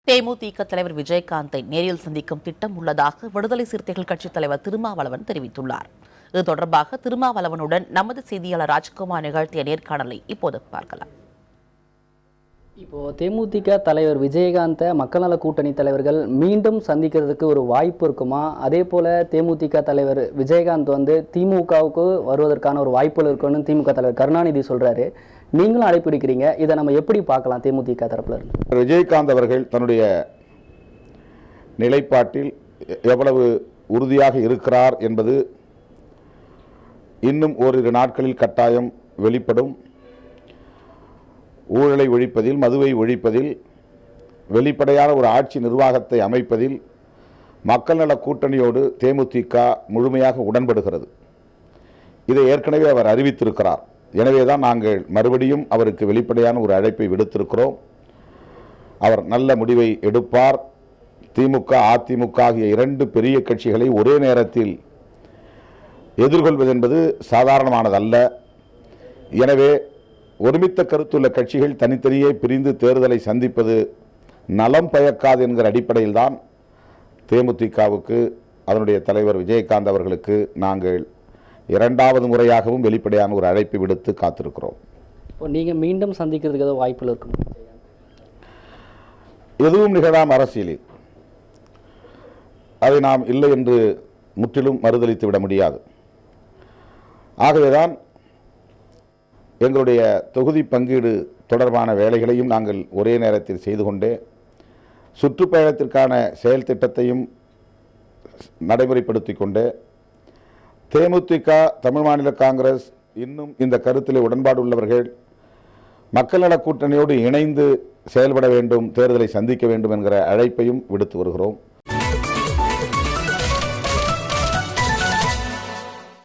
தேமுதிக தலைவர் விஜயகாந்தை நேரில் சந்திக்கும் திட்டம் உள்ளதாக விடுதலை சிறுத்தைகள் கட்சித் தலைவர் திருமாவளவன் தெரிவித்துள்ளார். இது தொடர்பாக திருமாவளவனுடன் நமது செய்தியாளர் ராஜ்குமார் நிகழ்த்திய நேர்காணலை இப்போது பார்க்கலாம். இப்போ தேமுதிக தலைவர் விஜயகாந்தை மக்கள் நல கூட்டணி தலைவர்கள் மீண்டும் சந்திக்கிறதுக்கு ஒரு வாய்ப்பு இருக்குமா? அதே போல தேமுதிக தலைவர் விஜயகாந்த் திமுகவுக்கு வருவதற்கான ஒரு வாய்ப்புகள் இருக்குன்னு திமுக தலைவர் கருணாநிதி சொல்றாரு. நீங்களும் அழைப்பிடிக்கிறீங்க, இதை நம்ம எப்படி பார்க்கலாம்? தேமுதிக தரப்புல இருந்து விஜயகாந்த் அவர்கள் தன்னுடைய நிலைப்பாட்டில் எவ்வளவு உறுதியாக இருக்கிறார் என்பது இன்னும் ஓரிரு நாட்களில் கட்டாயம் வெளிப்படும். ஊழலை ஒழிப்பதில், மதுவை ஒழிப்பதில், வெளிப்படையான ஒரு ஆட்சி நிர்வாகத்தை அமைப்பதில் மக்கள் நல கூட்டணியோடு தேமுதிக முழுமையாக உடன்படுகிறது. இதை ஏற்கனவே அவர் அறிவித்திருக்கிறார். எனவேதான் நாங்கள் மறுபடியும் அவருக்கு வெளிப்படையான ஒரு அழைப்பை விடுத்திருக்கிறோம். அவர் நல்ல முடிவை எடுப்பார். திமுக, அதிமுக ஆகிய இரண்டு பெரிய கட்சிகளை ஒரே நேரத்தில் எதிர்கொள்வது என்பது சாதாரணமானதல்ல. எனவே ஒருமித்த கருத்துள்ள கட்சிகள் தனித்தனியே பிரிந்து தேர்தலை சந்திப்பது நலம் பயக்காது என்கிற அடிப்படையில் தான் தேமுதிகவுக்கு அதனுடைய தலைவர் விஜயகாந்த் அவர்களுக்கு நாங்கள் இரண்டாவது முறையாகவும் வெளிப்படையான ஒரு அழைப்பு விடுத்து காத்திருக்கிறோம். நீங்கள் மீண்டும் சந்திக்கிறதுக்கு ஏதோ வாய்ப்புகள் இருக்கும்? எதுவும் நிகழாம் அரசியலில் அதை நாம் இல்லை என்று முற்றிலும் மறுதளித்து விட முடியாது. ஆகவேதான் எங்களுடைய தொகுதி பங்கீடு தொடர்பான வேலைகளையும் நாங்கள் ஒரே நேரத்தில் செய்து கொண்டே சுற்றுப்பயணத்திற்கான செயல் திட்டத்தையும் நடைமுறைப்படுத்தி கொண்டே தேமுதிக, தமிழ் மாநில காங்கிரஸ் இன்னும் இந்த கருத்திலே உடன்பாடு உள்ளவர்கள் மக்கள் நல கூட்டணியோடு இணைந்து செயல்பட வேண்டும், தேர்தலை சந்திக்க வேண்டும் என்கிற அழைப்பையும் விடுத்து வருகிறோம்.